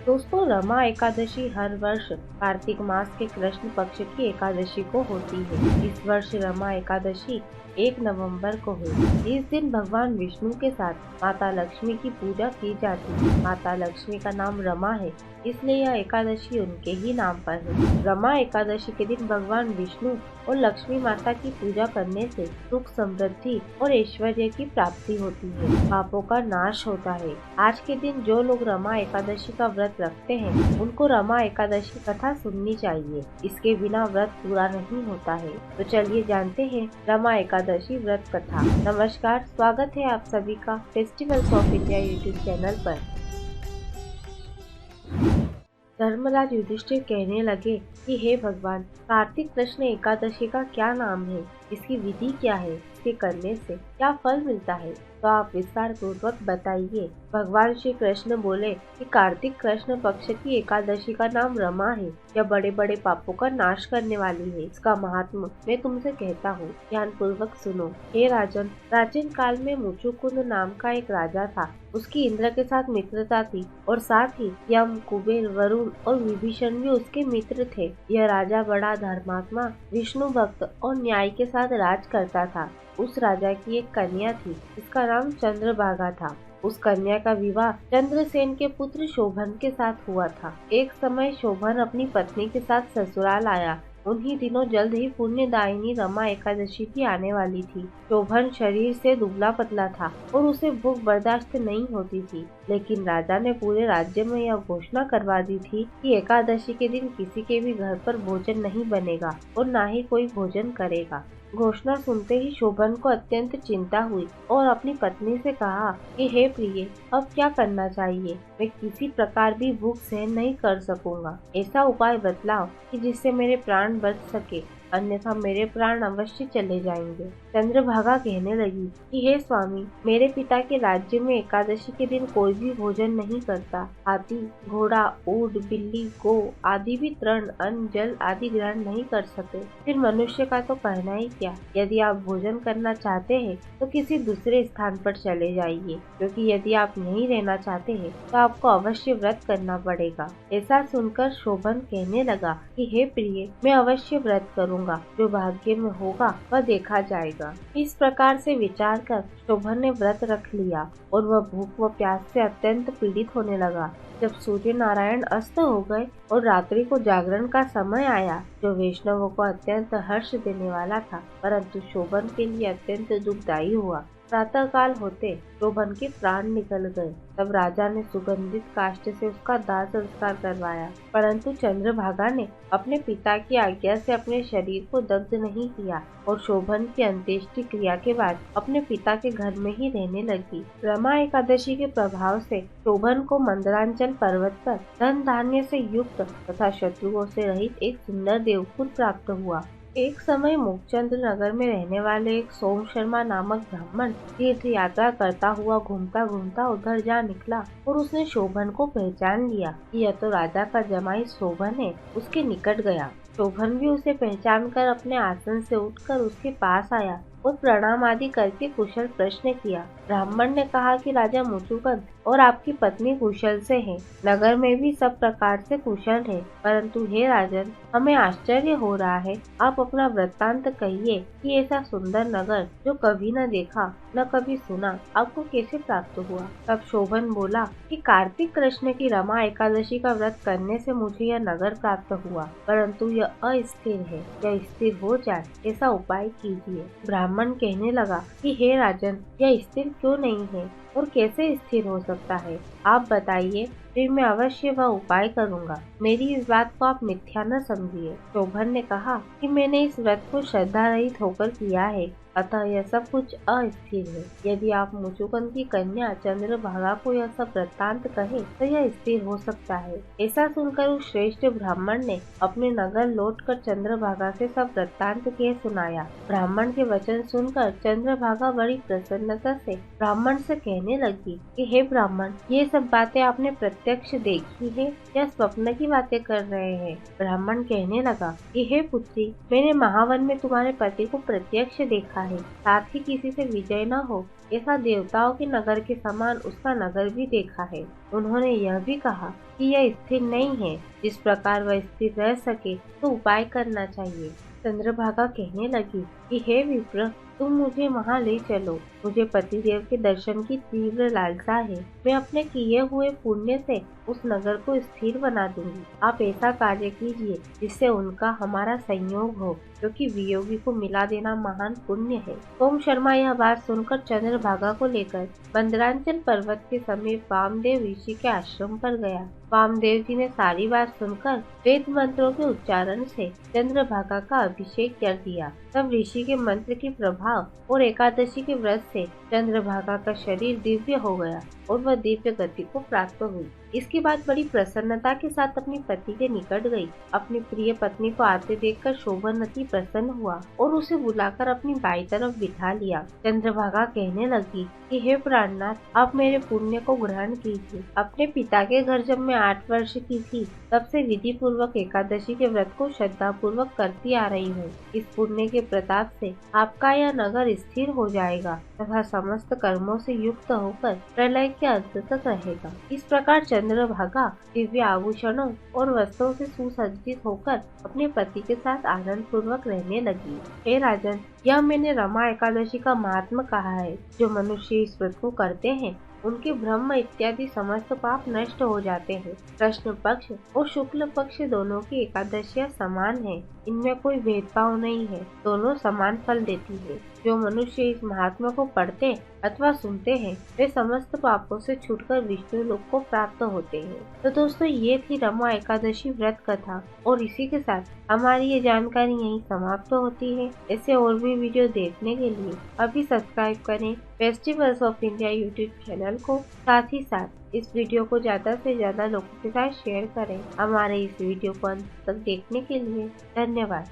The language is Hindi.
दोस्तों, रमा एकादशी हर वर्ष कार्तिक मास के कृष्ण पक्ष की एकादशी को होती है। इस वर्ष रमा एकादशी 1 नवंबर को हुई। इस दिन भगवान विष्णु के साथ माता लक्ष्मी की पूजा की जाती है। माता लक्ष्मी का नाम रमा है, इसलिए यह एकादशी उनके ही नाम पर है। रमा एकादशी के दिन भगवान विष्णु और लक्ष्मी माता की पूजा करने से सुख, समृद्धि और ऐश्वर्य की प्राप्ति होती है। पापों का नाश होता है। आज के दिन जो लोग रमा एकादशी का व्रत रखते हैं, उनको रमा एकादशी कथा सुननी चाहिए। इसके बिना व्रत पूरा नहीं होता है। तो चलिए जानते हैं रमा एकादशी व्रत कथा। नमस्कार, स्वागत है आप सभी का festivals of India YouTube channel पर। धर्मराज युधिष्ठिर कहने लगे कि हे भगवान, कार्तिक कृष्ण एकादशी का क्या नाम है, इसकी विधि क्या है, इसके करने से क्या फल मिलता है, तो आप विस्तार पूर्वक बताइए। भगवान श्री कृष्ण बोले कि कार्तिक कृष्ण पक्ष की एकादशी का नाम रमा है। यह बड़े बड़े पापों का नाश करने वाली है। इसका महात्म मैं तुमसे कहता हूँ, ध्यान पूर्वक सुनो। हे राजन, प्राचीन काल में मुचुकुंद नाम का एक राजा था। उसकी इंद्र के साथ मित्रता थी और साथ ही यम, कुबेर, वरुण और विभीषण भी उसके मित्र थे। यह राजा बड़ा धर्मात्मा, विष्णु भक्त और न्याय के साथ राज करता था। उस राजा की एक कन्या थी, जिसका नाम चंद्रभागा था। उस कन्या का विवाह चंद्रसेन के पुत्र शोभन के साथ हुआ था। एक समय शोभन अपनी पत्नी के साथ ससुराल आया। उन्हीं दिनों जल्द ही पुण्यदायिनी रमा एकादशी भी आने वाली थी। शोभन शरीर से दुबला पतला था और उसे भूख बर्दाश्त नहीं होती थी, लेकिन राजा ने पूरे राज्य में यह घोषणा करवा दी थी कि एकादशी के दिन किसी के भी घर पर भोजन नहीं बनेगा और न ही कोई भोजन करेगा। घोषणा सुनते ही शोभन को अत्यंत चिंता हुई और अपनी पत्नी से कहा कि हे प्रिय, अब क्या करना चाहिए? मैं किसी प्रकार भी भूख सहन नहीं कर सकूंगा। ऐसा उपाय बतलाओ कि जिससे मेरे प्राण बच सके, अन्यथा मेरे प्राण अवश्य चले जाएंगे। चंद्रभागा कहने लगी कि हे स्वामी, मेरे पिता के राज्य में एकादशी के दिन कोई भी भोजन नहीं करता। हाथी, घोड़ा, ऊंट, बिल्ली, गौ आदि भी तृण, अन्न, जल आदि ग्रहण नहीं कर सकते। फिर मनुष्य का तो कहना ही क्या। यदि आप भोजन करना चाहते हैं तो किसी दूसरे स्थान पर चले जाइए, क्योंकि यदि आप नहीं रहना चाहते हैं तो आपको अवश्य व्रत करना पड़ेगा। ऐसा सुनकर शोभन कहने लगा कि हे प्रिय, मैं अवश्य व्रत करूंगा। जो भाग्य में होगा वह देखा जाएगा। इस प्रकार से विचार कर शोभन ने व्रत रख लिया और वह भूख व प्यास से अत्यंत पीड़ित होने लगा। जब सूर्य नारायण अस्त हो गए और रात्रि को जागरण का समय आया, जो वैष्णवों को अत्यंत हर्ष देने वाला था, परंतु शोभन के लिए अत्यंत दुखदायी हुआ। प्रातः काल होते शोभन के प्राण निकल गए। तब राजा ने सुगंधित काष्ठ से उसका दाह संस्कार करवाया, परंतु चंद्रभागा ने अपने पिता की आज्ञा से अपने शरीर को दग्ध नहीं किया और शोभन की अंत्येष्टि क्रिया के बाद अपने पिता के घर में ही रहने लगी। रमा एकादशी के प्रभाव से शोभन को मंदरांचल पर्वत पर धन धान्य से युक्त तथा शत्रुओं से रहित एक सुंदर देवकुल प्राप्त हुआ। एक समय मुखचंद्र नगर में रहने वाले एक सोम शर्मा नामक ब्राह्मण तीर्थ यात्रा करता हुआ घूमता घूमता उधर जा निकला और उसने शोभन को पहचान लिया कि यह तो राजा का जमाई शोभन है। उसके निकट गया। शोभन भी उसे पहचान कर अपने आसन से उठकर उसके पास आया और प्रणाम आदि करके कुशल प्रश्न किया। ब्राह्मण ने कहा कि राजा मुचुकुंद और आपकी पत्नी कुशल से हैं। नगर में भी सब प्रकार से कुशल है, परंतु हे राजन, हमें आश्चर्य हो रहा है। आप अपना वृत्तांत कहिए कि ऐसा सुंदर नगर जो कभी न देखा न कभी सुना, आपको कैसे प्राप्त हुआ? तब शोभन बोला कि कार्तिक कृष्ण की रमा एकादशी का व्रत करने से मुझे यह नगर प्राप्त हुआ, परंतु यह अस्थिर है। यह स्थिर हो जाए ऐसा उपाय कीजिए। ब्राह्मण कहने लगा कि हे राजन, यह स्थिर क्यों नहीं है और कैसे स्थिर हो सकता है? आप बताइए, फिर मैं अवश्य वह उपाय करूंगा। मेरी इस बात को आप मिथ्या न समझिए। शोभन ने कहा कि मैंने इस व्रत को श्रद्धा रहित होकर किया है, अतः यह सब कुछ अस्थिर है। यदि आप मुचुकुंद की कन्या चंद्रभागा को यह सब वृत्तांत कहे तो यह स्थिर हो सकता है। ऐसा सुनकर उस श्रेष्ठ ब्राह्मण ने अपने नगर लौटकर चंद्रभागा से सब वृत्तांत कह सुनाया। ब्राह्मण के वचन सुनकर चंद्रभागा बड़ी प्रसन्नता से ब्राह्मण से कहने लगी कि हे ब्राह्मण, ये सब बातें आपने प्रत्यक्ष देखी है या स्वप्न की बातें कर रहे हैं? ब्राह्मण कहने लगा कि हे पुत्री, मैंने महावन में तुम्हारे पति को प्रत्यक्ष देखा है, साथ ही किसी से विजय न हो ऐसा देवताओं के नगर के समान उसका नगर भी देखा है। उन्होंने यह भी कहा कि यह स्थिर नहीं है, जिस प्रकार वह स्थिर रह सके तो उपाय करना चाहिए। चंद्रभागा कहने लगी कि हे विप्र, तुम मुझे वहाँ ले चलो। मुझे पतिदेव के दर्शन की तीव्र लालसा है। मैं अपने किए हुए पुण्य से उस नगर को स्थिर बना दूंगी। आप ऐसा कार्य कीजिए जिससे उनका हमारा संयोग हो, क्योंकि वियोगी को मिला देना महान पुण्य है। ओम शर्मा यह बात सुनकर चंद्रभागा को लेकर मंदरांचल पर्वत के समीप वामदेव ऋषि के आश्रम पर गया। वामदेव जी ने सारी बात सुनकर वेद मंत्रों के उच्चारण से चंद्रभागा का अभिषेक कर दिया। तब ऋषि के मंत्र के प्रभाव और एकादशी के व्रत से चंद्रभागा का शरीर दिव्य हो गया और वह दिव्य गति को प्राप्त हुई। इसके बाद बड़ी प्रसन्नता के साथ अपने पति के निकट गई। अपनी प्रिय पत्नी को आते देखकर शोभन अति प्रसन्न हुआ और उसे बुलाकर अपनी बाई तरफ बिठा लिया। चंद्रभागा कहने लगी कि हे प्राणनाथ, आप मेरे पुण्य को ग्रहण कीजिए। अपने पिता के घर जब मैं 8 वर्ष की थी, तब से विधि पूर्वक एकादशी के व्रत को श्रद्धा पूर्वक करती आ रही हूँ। इस पुण्य के प्रताप से आपका यह नगर स्थिर हो जाएगा तथा समस्त कर्मों से युक्त होकर प्रलय के अंत तक रहेगा। इस प्रकार चंद्रभागा दिव्य आभूषणों और वस्त्रों से सुसज्जित होकर अपने पति के साथ आनंद पूर्वक रहने लगी। हे राजन, यह मैंने रमा एकादशी का महात्मा कहा है। जो मनुष्य इस व्रत को करते हैं उनके ब्रह्म इत्यादि समस्त पाप नष्ट हो जाते हैं। कृष्ण पक्ष और शुक्ल पक्ष दोनों की एकादशियां समान है, इनमें कोई भेदभाव नहीं है, दोनों समान फल देती है। जो मनुष्य इस महात्मा को पढ़ते अथवा सुनते हैं वे समस्त पापों से छूटकर विष्णु लोक को प्राप्त होते हैं। तो दोस्तों, ये थी रमा एकादशी व्रत कथा और इसी के साथ हमारी ये जानकारी यहीं समाप्त होती है। ऐसे और भी वीडियो देखने के लिए अभी सब्सक्राइब करें festivals of India YouTube channel को। साथ ही साथ इस वीडियो को ज्यादा से ज्यादा लोगों के साथ शेयर करें। हमारे इस वीडियो को अंत तक देखने के लिए धन्यवाद।